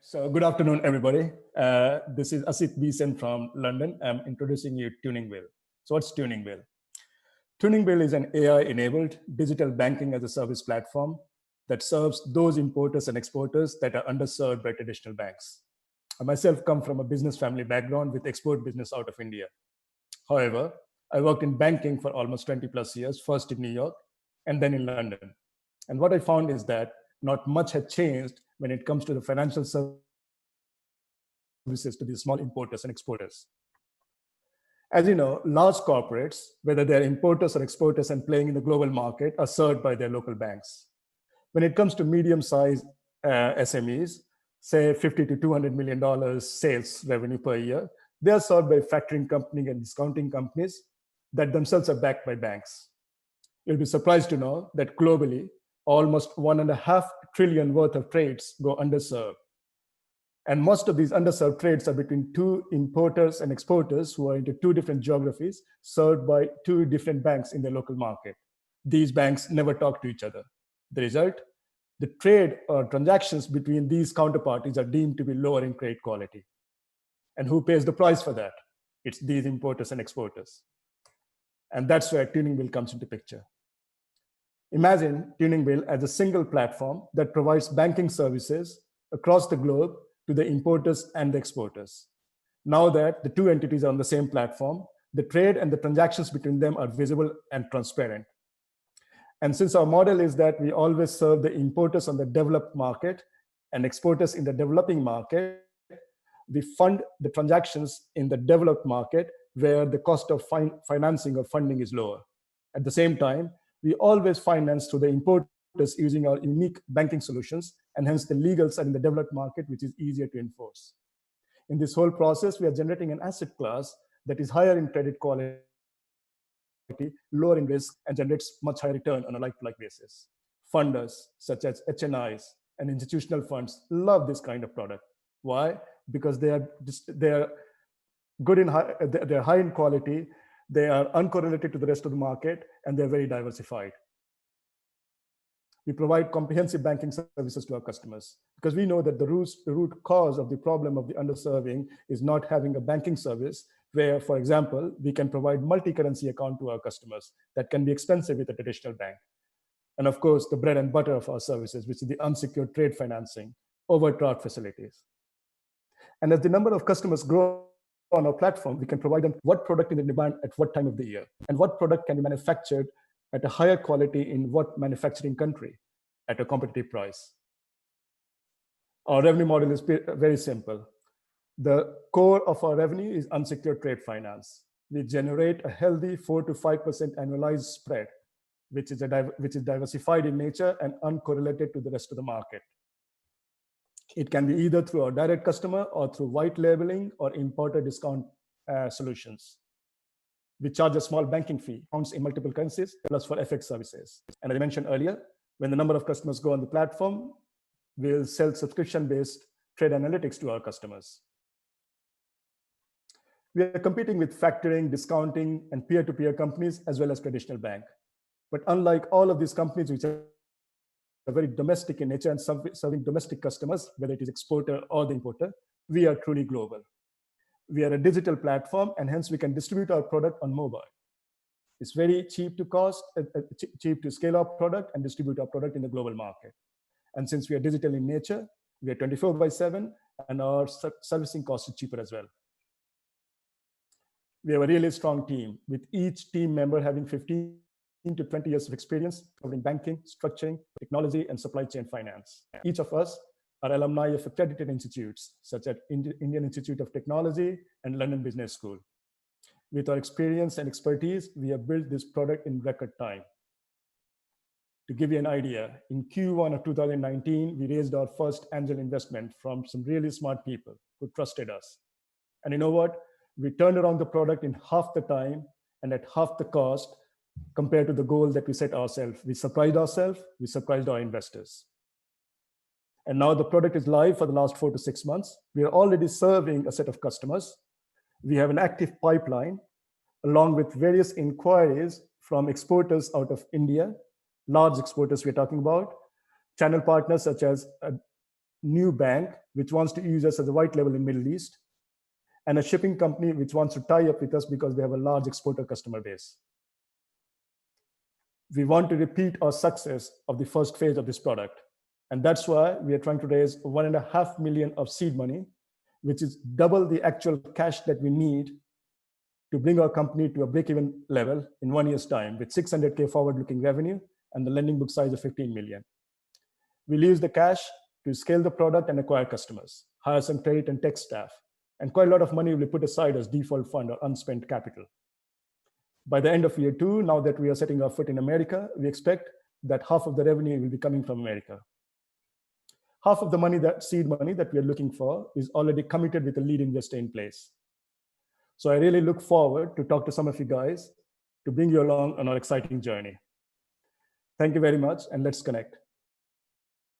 So good afternoon, everybody. This is Asit Beeson from London. I'm introducing you TuningBill. So what's TuningBill? TuningBill is an AI-enabled digital banking as a service platform that serves those importers and exporters that are underserved by traditional banks. I myself come from a business family background with export business out of India. However, I worked in banking for almost 20 plus years, first in New York and then in London. And what I found is that not much had changed when it comes to the financial services to these small importers and exporters. As you know, large corporates, whether they're importers or exporters and playing in the global market, are served by their local banks. When it comes to medium-sized SMEs, say $50 to $200 million sales revenue per year, they are served by factoring companies and discounting companies that themselves are backed by banks. You'll be surprised to know that globally, almost $1.5 trillion worth of trades go underserved. And most of these underserved trades are between two importers and exporters who are into two different geographies, served by two different banks in their local market. These banks never talk to each other. The result, the trade or transactions between these counterparties are deemed to be lower in credit quality. And who pays the price for that? It's these importers and exporters. And that's where TuningBill comes into picture. Imagine TuningBill as a single platform that provides banking services across the globe to the importers and the exporters. Now that the two entities are on the same platform, the trade and the transactions between them are visible and transparent. And since our model is that we always serve the importers on the developed market and exporters in the developing market, we fund the transactions in the developed market where the cost of financing or funding is lower. At the same time, we always finance to the importers using our unique banking solutions, and hence the legals are in the developed market, which is easier to enforce. In this whole process, we are generating an asset class that is higher in credit quality, lower in risk, and generates much higher return on a like-to-like basis. Funders, such as HNIs and institutional funds, love this kind of product. Why? Because they are good in they're high in quality, they are uncorrelated to the rest of the market, and they're very diversified. We provide comprehensive banking services to our customers because we know that the root cause of the problem of the underserving is not having a banking service where, for example, we can provide multi-currency account to our customers that can be expensive with a traditional bank. And of course, the bread and butter of our services, which is the unsecured trade financing, overdraft facilities. And as the number of customers grow on our platform, we can provide them what product is in demand at what time of the year, and what product can be manufactured at a higher quality in what manufacturing country at a competitive price. Our revenue model is very simple. The core of our revenue is unsecured trade finance. We generate a healthy 4 to 5% annualized spread, which is diversified in nature and uncorrelated to the rest of the market. It can be either through our direct customer or through white labeling or importer discount solutions. We charge a small banking fee, accounts in multiple currencies, plus for FX services. And as I mentioned earlier, when the number of customers go on the platform, we'll sell subscription-based trade analytics to our customers. We are competing with factoring, discounting, and peer-to-peer companies, as well as traditional bank. But unlike all of these companies, which are very domestic in nature and serving domestic customers, whether it is exporter or the importer, we are truly global. We are a digital platform, and hence we can distribute our product on mobile. It's very cheap to cost, cheap to scale our product and distribute our product in the global market. And since we are digital in nature, we are 24/7, and our servicing cost is cheaper as well. We have a really strong team, with each team member having 15 to 20 years of experience covering banking, structuring, technology, and supply chain finance. Each of us are alumni of accredited institutes, such as Indian Institute of Technology and London Business School. With our experience and expertise, we have built this product in record time. To give you an idea, in Q1 of 2019, we raised our first angel investment from some really smart people who trusted us. And you know what? We turned around the product in half the time and at half the cost compared to the goal that we set ourselves. We surprised ourselves, we surprised our investors. And now the product is live for the last 4 to 6 months. We are already serving a set of customers. We have an active pipeline, along with various inquiries from exporters out of India, large exporters we're talking about, channel partners such as new bank which wants to use us as a white label in Middle East, and a shipping company which wants to tie up with us because they have a large exporter customer base. We want to repeat our success of the first phase of this product. And that's why we are trying to raise 1.5 million of seed money, which is double the actual cash that we need to bring our company to a break-even level in 1 year's time with 600K forward-looking revenue and the lending book size of 15 million. We'll use the cash to scale the product and acquire customers, hire some credit and tech staff, and quite a lot of money will be put aside as default fund or unspent capital. By the end of year 2, now that we are setting our foot in America, we expect that half of the revenue will be coming from America. Half of the money, that seed money that we are looking for, is already committed with a lead investor in place. So I really look forward to talk to some of you guys to bring you along on our exciting journey. Thank you very much, and let's connect.